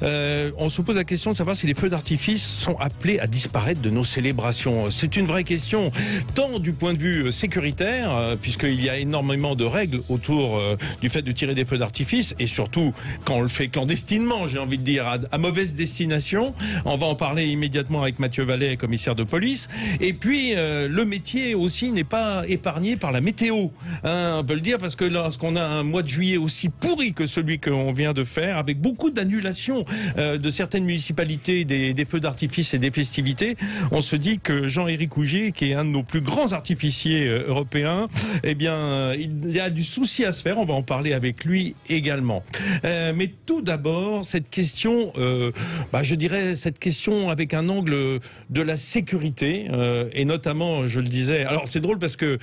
On se pose la question de savoir si les feux d'artifice sont appelés à disparaître de nos célébrations. C'est une vraie question, tant du point de vue sécuritaire, puisqu'il y a énormément de règles autour du fait de tirer des feux d'artifice, et surtout quand on le fait clandestinement, j'ai envie de dire, à mauvaise destination. On va en parler immédiatement avec Mathieu Vallet, commissaire de police. Et puis, le métier aussi n'est pas épargné par la météo. On peut le dire, parce que lorsqu'on a un mois de juillet aussi pourri que celui qu'on vient de faire, avec beaucoup d'annulations de certaines municipalités des feux d'artifice et des festivités, on se dit que Jean-Éric Ougier, qui est un de nos plus grands artificiers européens, eh bien, il y a du souci à se faire. On va en parler avec lui également. Mais tout d'abord, cette question, je dirais cette question avec un angle de la sécurité, et notamment, je le disais, alors c'est drôle parce que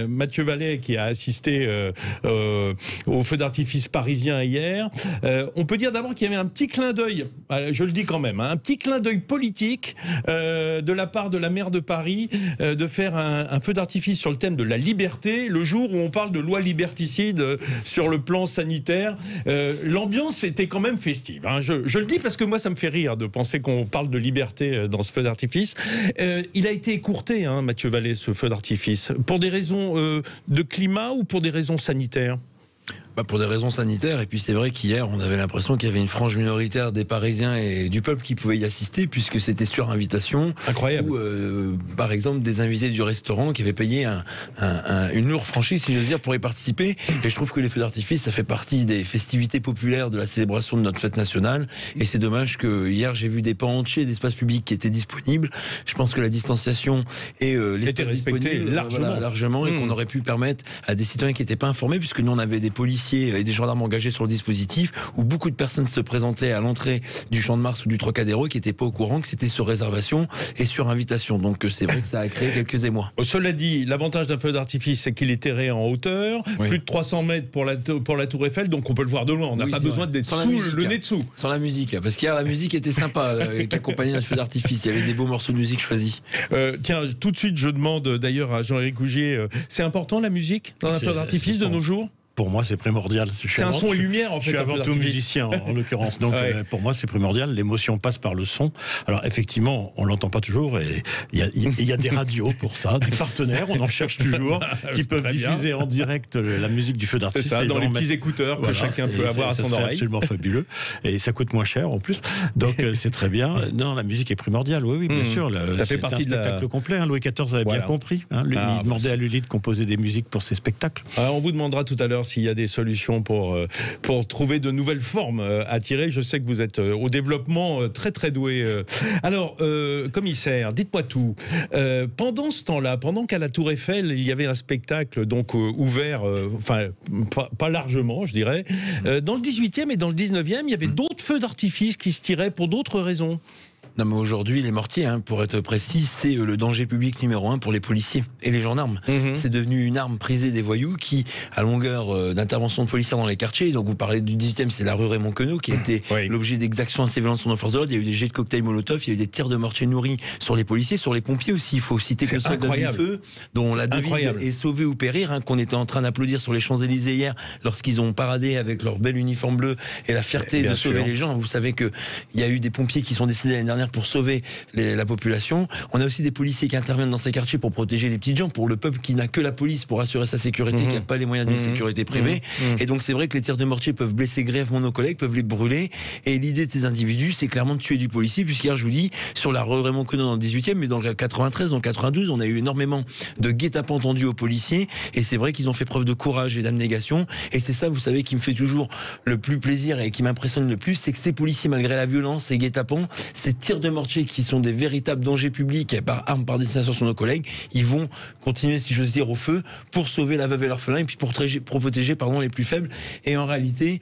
Mathieu Vallet, qui a assisté au feu d'artifice parisien hier, on peut dire d'abord qu'il y avait un petit clin d'œil, je le dis quand même, un petit clin d'œil politique de la part de la maire de Paris, de faire un feu d'artifice sur le thème de la liberté, le jour où on parle de loi liberticide sur le plan sanitaire. L'ambiance était quand même festive, hein. Je le dis parce que moi ça me fait rire de penser qu'on parle de liberté dans ce feu d'artifice. Il a été écourté, hein, Mathieu Vallet, ce feu d'artifice, pour des raisons de climat ou pour des raisons sanitaires? Pour des raisons sanitaires, et puis c'est vrai qu'hier on avait l'impression qu'il y avait une frange minoritaire des Parisiens et du peuple qui pouvaient y assister, puisque c'était sur invitation. Incroyable. Ou par exemple des invités du restaurant qui avaient payé une lourde franchise, si je veux dire, pour y participer. Et je trouve que les feux d'artifice, ça fait partie des festivités populaires de la célébration de notre fête nationale, et c'est dommage que hier j'ai vu des pans entiers d'espace public qui étaient disponibles. Je pense que la distanciation et l'espace disponible largement, et qu'on aurait pu permettre à des citoyens qui n'étaient pas informés, puisque nous on avait des policiers et des gendarmes engagés sur le dispositif, où beaucoup de personnes se présentaient à l'entrée du Champ de Mars ou du Trocadéro qui n'étaient pas au courant que c'était sur réservation et sur invitation. Donc c'est vrai que ça a créé quelques émois. Cela dit, l'avantage d'un feu d'artifice, c'est qu'il est terré en hauteur, oui. Plus de 300 mètres pour la Tour Eiffel, donc on peut le voir de loin. On n'a pas besoin d'être le nez dessous. Sans la musique, parce qu'hier la musique était sympa, qui accompagnait notre feu d'artifice. Il y avait des beaux morceaux de musique choisis. Tiens, tout de suite, je demande d'ailleurs à Jean-Éric Ougier, c'est important la musique dans un feu d'artifice de nos jours? Pour moi, c'est primordial. C'est un son et lumière, en fait. Je suis avant tout musicien, en l'occurrence. Donc, pour moi, c'est primordial. L'émotion passe par le son. Alors, effectivement, on l'entend pas toujours. Et il y a des radios pour ça, des partenaires. On en cherche toujours qui peuvent diffuser en direct la musique du feu d'artifice. C'est ça, dans les petits écouteurs que chacun peut avoir à son oreille. C'est absolument fabuleux. Et ça coûte moins cher en plus. Donc, c'est très bien. Non, la musique est primordiale. Oui, bien sûr. Ça fait partie de spectacle complet. Louis XIV avait bien compris. Il demandait à Lully de composer des musiques pour ses spectacles. Alors, on vous demandera tout à l'heure s'il y a des solutions pour trouver de nouvelles formes à tirer. Je sais que vous êtes au développement très très doué. Alors, commissaire, dites-moi tout. Pendant ce temps-là, pendant qu'à la Tour Eiffel, il y avait un spectacle donc ouvert, pas largement, je dirais, dans le 18e et dans le 19e, il y avait d'autres feux d'artifice qui se tiraient pour d'autres raisons. Non, mais aujourd'hui, les mortiers, pour être précis, c'est le danger public numéro 1 pour les policiers et les gendarmes. C'est devenu une arme prisée des voyous qui, à longueur d'intervention de policiers dans les quartiers, donc vous parlez du 18e, c'est la rue Raymond Queneau qui a été l'objet d'exactions assez violentes sur nos forces de l'ordre. Il y a eu des jets de cocktails Molotov, il y a eu des tirs de mortiers nourris sur les policiers, sur les pompiers aussi. Il faut citer que le soldat du feu, dont la devise est sauver ou périr, qu'on était en train d'applaudir sur les Champs-Élysées hier lorsqu'ils ont paradé avec leur bel uniforme bleu et la fierté de sauver les gens. Vous savez qu'il y a eu des pompiers qui sont décédés l'année dernière pour sauver la population. On a aussi des policiers qui interviennent dans ces quartiers pour protéger les petites gens, pour le peuple qui n'a que la police pour assurer sa sécurité, qui n'a pas les moyens d'une sécurité privée. Et donc c'est vrai que les tirs de mortier peuvent blesser grièvement nos collègues, peuvent les brûler. Et l'idée de ces individus, c'est clairement de tuer du policier, puisqu'hier, je vous dis, sur la rue Raymond Queneau dans le 18e, mais dans le 93, dans le 92, on a eu énormément de guet-apens tendus aux policiers. Et c'est vrai qu'ils ont fait preuve de courage et d'abnégation. Et c'est ça, vous savez, qui me fait toujours le plus plaisir et qui m'impressionne le plus, c'est que ces policiers, malgré la violence, ces guet-apens, ces tirs de mortier qui sont des véritables dangers publics par arme par destination sur nos collègues, ils vont continuer, si j'ose dire, au feu pour sauver la veuve et l'orphelin et puis pour protéger les plus faibles. Et en réalité,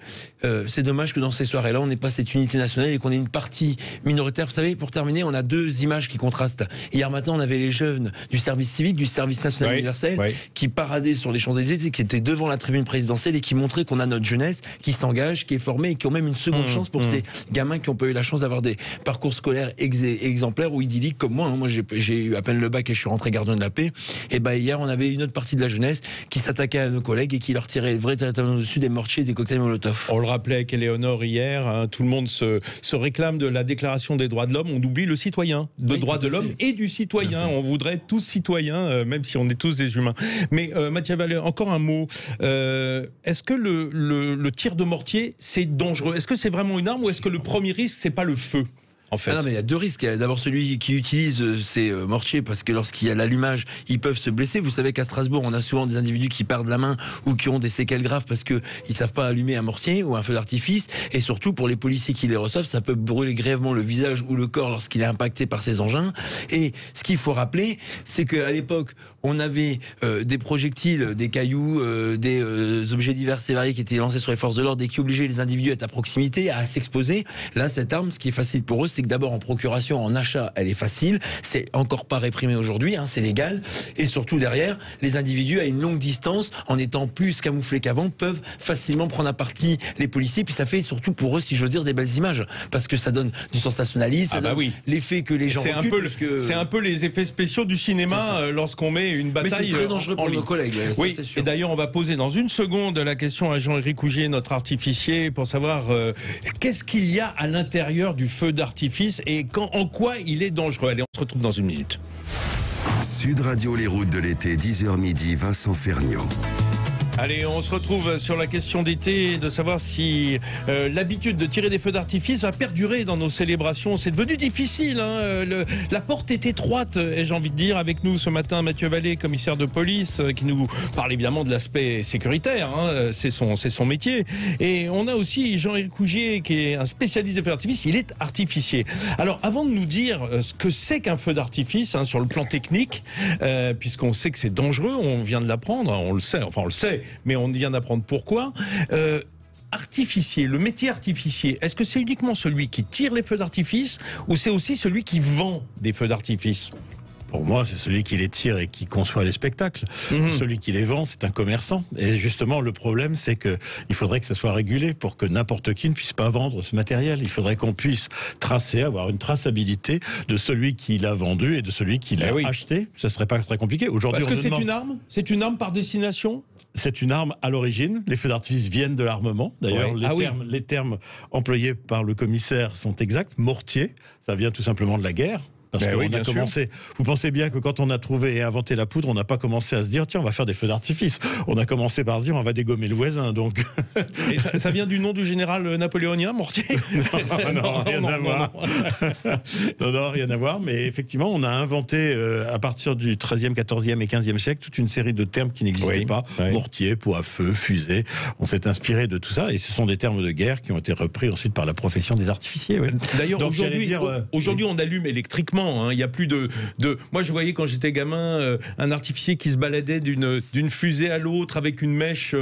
c'est dommage que dans ces soirées-là, on n'ait pas cette unité nationale et qu'on ait une partie minoritaire. Vous savez, pour terminer, on a deux images qui contrastent. Hier matin, on avait les jeunes du service civique, du service national universel, qui paradaient sur les Champs-Élysées, qui étaient devant la tribune présidentielle et qui montraient qu'on a notre jeunesse qui s'engage, qui est formée et qui ont même une seconde chance pour ces gamins qui n'ont pas eu la chance d'avoir des parcours scolaires super exemplaire ou idyllique comme moi. Moi, j'ai eu à peine le bac et je suis rentré gardien de la paix. Et hier, on avait une autre partie de la jeunesse qui s'attaquait à nos collègues et qui leur tirait véritablement dessus des mortiers et des cocktails Molotov. On le rappelait avec Éléonore hier, hein, tout le monde se réclame de la déclaration des droits de l'homme. On oublie le citoyen, le droit de l'homme et du citoyen. On voudrait être tous citoyens, même si on est tous des humains. Mais Mathieu Vallée, encore un mot. Est-ce que le tir de mortier, c'est dangereux? Est-ce que c'est vraiment une arme ou est-ce que le premier risque, c'est pas le feu? En fait. Non, mais il y a deux risques. Il y a d'abord celui qui utilise ces mortiers parce que lorsqu'il y a l'allumage, ils peuvent se blesser. Vous savez qu'à Strasbourg, on a souvent des individus qui perdent la main ou qui ont des séquelles graves parce qu'ils ne savent pas allumer un mortier ou un feu d'artifice. Et surtout, pour les policiers qui les reçoivent, ça peut brûler grièvement le visage ou le corps lorsqu'il est impacté par ces engins. Et ce qu'il faut rappeler, c'est qu'à l'époque, on avait des projectiles, des cailloux, des objets divers et variés qui étaient lancés sur les forces de l'ordre et qui obligeaient les individus à être à proximité, à s'exposer. Là, cette arme, ce qui est facile pour eux, c'est que d'abord en procuration, en achat, elle est facile. C'est encore pas réprimé aujourd'hui, c'est légal. Et surtout derrière, les individus à une longue distance, en étant plus camouflés qu'avant, peuvent facilement prendre à partie les policiers. Puis ça fait surtout pour eux, si j'ose dire, des belles images, parce que ça donne du sensationnalisme, ça donne l'effet que les gens reculent. C'est un peu les effets spéciaux du cinéma lorsqu'on met une bataille. Mais c'est très dangereux pour nos collègues. Oui. Ça, c'est sûr. Et d'ailleurs, on va poser dans une seconde la question à Jean-Éric Rougier, notre artificier, pour savoir qu'est-ce qu'il y a à l'intérieur du feu d'artifice et en quoi il est dangereux. Allez, on se retrouve dans une minute. Sud Radio, les routes de l'été, 10h midi, Vincent Ferniaud. Allez, on se retrouve sur la question d'été, de savoir si l'habitude de tirer des feux d'artifice va perdurer dans nos célébrations. C'est devenu difficile, la porte est étroite, ai-je envie de dire. Avec nous ce matin, Mathieu Vallée, commissaire de police, qui nous parle évidemment de l'aspect sécuritaire, c'est son métier. Et on a aussi Jean-Éric Rougier, qui est un spécialiste des feux d'artifice, il est artificier. Alors, avant de nous dire ce que c'est qu'un feu d'artifice, sur le plan technique, puisqu'on sait que c'est dangereux, on vient de l'apprendre, on le sait, mais on vient d'apprendre pourquoi. Artificier, le métier artificier, est-ce que c'est uniquement celui qui tire les feux d'artifice ou c'est aussi celui qui vend des feux d'artifice? Pour moi, c'est celui qui les tire et qui conçoit les spectacles. Celui qui les vend, c'est un commerçant. Et justement, le problème, c'est qu'il faudrait que ça soit régulé pour que n'importe qui ne puisse pas vendre ce matériel. Il faudrait qu'on puisse tracer, avoir une traçabilité de celui qui l'a vendu et de celui qui l'a acheté. Ce ne serait pas très compliqué. Aujourd'hui, parce que c'est une arme? C'est une arme par destination? C'est une arme à l'origine. Les feux d'artifice viennent de l'armement. D'ailleurs, les termes employés par le commissaire sont exacts. Mortier, ça vient tout simplement de la guerre. Parce qu'on a commencé. Vous pensez bien que quand on a trouvé et inventé la poudre, on n'a pas commencé à se dire tiens, on va faire des feux d'artifice. On a commencé par se dire on va dégommer le voisin. Donc. Et ça vient du nom du général napoléonien, Mortier? Non, rien à voir. Non, rien à voir. Mais effectivement, on a inventé à partir du 13e, 14e et 15e siècle toute une série de termes qui n'existaient pas. Mortier, pot à feu, fusée. On s'est inspiré de tout ça et ce sont des termes de guerre qui ont été repris ensuite par la profession des artificiers. D'ailleurs, aujourd'hui, on allume électriquement. Il y a plus de. Moi, je voyais quand j'étais gamin un artificier qui se baladait d'une fusée à l'autre avec une mèche,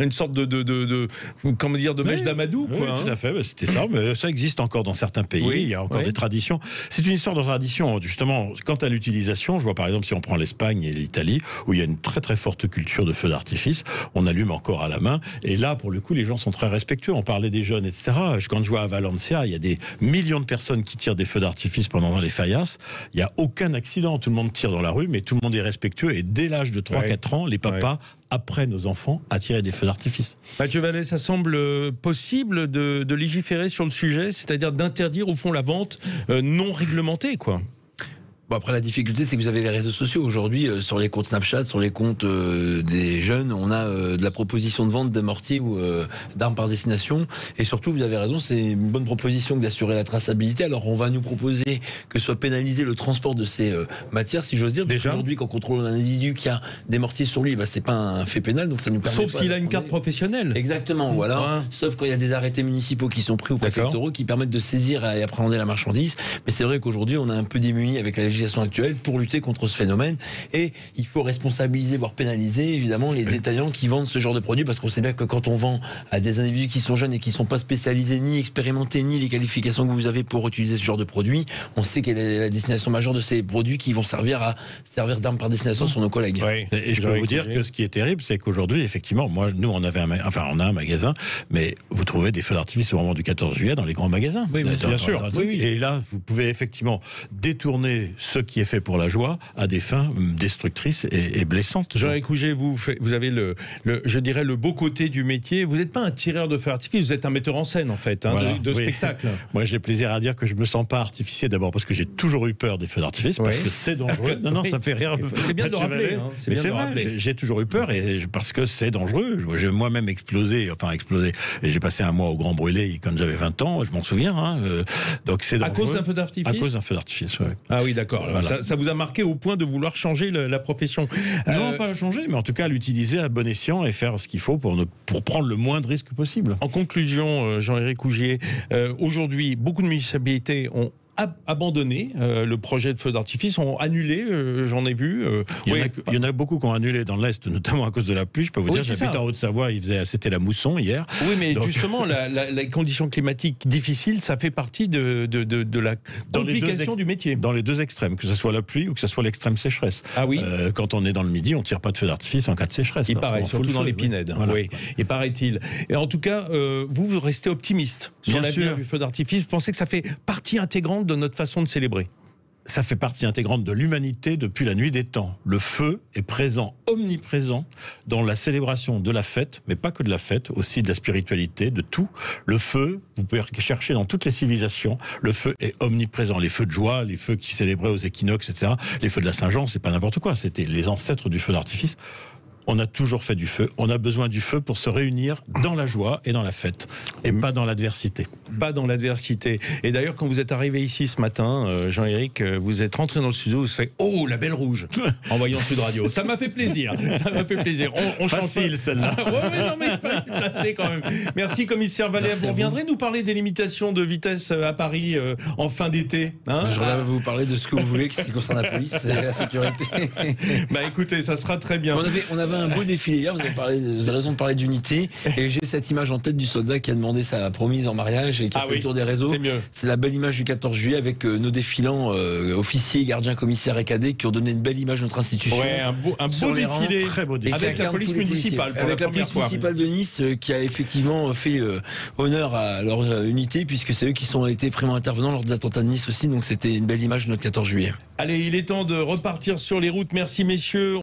une sorte de mèche d'amadou. Oui, tout à fait. C'était ça. Mais ça existe encore dans certains pays. Il y a encore des traditions. C'est une histoire de tradition. Justement, quant à l'utilisation, je vois par exemple si on prend l'Espagne et l'Italie, où il y a une très très forte culture de feux d'artifice, on allume encore à la main. Et là, pour le coup, les gens sont très respectueux. On parlait des jeunes, etc. Quand je vois à Valencia, il y a des millions de personnes qui tirent des feux d'artifice pendant les faillas. Il n'y a aucun accident, tout le monde tire dans la rue, mais tout le monde est respectueux et dès l'âge de 3-4 ans, les papas apprennent aux enfants à tirer des feux d'artifice. Mathieu Vallée, ça semble possible de légiférer sur le sujet, c'est-à-dire d'interdire au fond la vente non réglementée, quoi. Bon, après, la difficulté, c'est que vous avez les réseaux sociaux. Aujourd'hui, sur les comptes Snapchat, sur les comptes des jeunes, on a de la proposition de vente de mortiers ou d'armes par destination. Et surtout, vous avez raison, c'est une bonne proposition d'assurer la traçabilité. Alors, on va nous proposer que soit pénalisé le transport de ces matières, si j'ose dire. Déjà, aujourd'hui, quand on contrôle un individu qui a des mortiers sur lui, c'est pas un fait pénal, donc ça nous permet. Sauf s'il a une carte professionnelle. Exactement, voilà. Sauf quand il y a des arrêtés municipaux qui sont pris ou préfectoraux qui permettent de saisir et appréhender la marchandise. Mais c'est vrai qu'aujourd'hui, on est un peu démuni avec la législation actuelle pour lutter contre ce phénomène. Et il faut responsabiliser, voire pénaliser, évidemment, les détaillants qui vendent ce genre de produits, parce qu'on sait bien que quand on vend à des individus qui sont jeunes et qui ne sont pas spécialisés, ni expérimentés, ni les qualifications que vous avez pour utiliser ce genre de produits, on sait quelle est la destination majeure de ces produits qui vont servir d'armes par destination sur nos collègues. Oui. Et je peux vous dire que ce qui est terrible, c'est qu'aujourd'hui, effectivement, nous, on a un magasin, mais vous trouvez des feux d'artifice au moment du 14 juillet dans les grands magasins. Oui, bien sûr. Oui. Et là, vous pouvez effectivement détourner ce qui est fait pour la joie à des fins destructrices et blessantes. Jean-Éric Rouget, vous avez je dirais, le beau côté du métier. Vous n'êtes pas un tireur de feux d'artifice, vous êtes un metteur en scène, en fait, de spectacle. Moi, j'ai plaisir à dire que je me sens pas artificier, d'abord parce que j'ai toujours eu peur des feux d'artifice, parce que c'est dangereux. Non, ça fait rire. C'est bien de le rappeler. Mais c'est vrai, j'ai toujours eu peur parce que c'est dangereux. J'ai moi-même explosé. Et j'ai passé un mois au Grand Brûlé quand j'avais 20 ans, je m'en souviens. Donc c'est dangereux. À cause d'un feu d'artifice ? À cause d'un feu d'artifice, oui. Ah oui, d'accord. Voilà. Ça vous a marqué au point de vouloir changer la profession ? Non, pas la changer, mais en tout cas l'utiliser à bon escient et faire ce qu'il faut pour prendre le moins de risques possible. En conclusion, Jean-Éric Rouget, aujourd'hui, beaucoup de municipalités ont abandonné le projet de feu d'artifice, ont annulé, j'en ai vu. Il y en a beaucoup qui ont annulé dans l'Est, notamment à cause de la pluie. Je peux vous dire, j'habite en Haute-Savoie, c'était la mousson hier. Oui, mais justement, les conditions climatiques difficiles, ça fait partie de la complication du métier. Dans les deux extrêmes, que ce soit la pluie ou que ce soit l'extrême sécheresse. Ah oui. Quand on est dans le Midi, on ne tire pas de feu d'artifice en cas de sécheresse. Il paraît, surtout dans les Pinèdes. Voilà. Oui, et paraît-il. Et en tout cas, vous restez optimiste sur l'avenir du feu d'artifice. Vous pensez que ça fait partie intégrante de notre façon de célébrer ? Ça fait partie intégrante de l'humanité depuis la nuit des temps. Le feu est présent, omniprésent, dans la célébration de la fête, mais pas que de la fête, aussi de la spiritualité, de tout. Le feu, vous pouvez chercher dans toutes les civilisations, le feu est omniprésent. Les feux de joie, les feux qui célébraient aux équinoxes, etc. Les feux de la Saint-Jean, c'est pas n'importe quoi, c'était les ancêtres du feu d'artifice. On a toujours fait du feu. On a besoin du feu pour se réunir dans la joie et dans la fête, et pas dans l'adversité. Pas dans l'adversité. Et d'ailleurs, quand vous êtes arrivé ici ce matin, Jean-Éric, vous êtes rentré dans le studio, vous faites « Oh, la belle rouge !» en voyant Sud Radio. Ça m'a fait plaisir. Ça m'a fait plaisir. On facile, celle-là. Non, mais il fallait placer quand même. Merci, commissaire Vallet. Vous reviendrez nous parler des limitations de vitesse à Paris en fin d'été, hein ? Je voudrais vous parler de ce que vous voulez, qui concerne la police et la sécurité. Écoutez, ça sera très bien. On avait un beau défilé hier, vous avez raison de parler d'unité, et j'ai cette image en tête du soldat qui a demandé sa promise en mariage et qui a fait le tour des réseaux. C'est la belle image du 14 juillet avec nos défilants officiers, gardiens, commissaires et cadets qui ont donné une belle image de notre institution. Ouais, un beau défilé, très beau défilé. Avec la police municipale. Avec la police municipale de Nice qui a effectivement fait honneur à leur unité, puisque c'est eux qui ont été primo intervenants lors des attentats de Nice aussi, donc c'était une belle image de notre 14 juillet. Allez, il est temps de repartir sur les routes. Merci messieurs.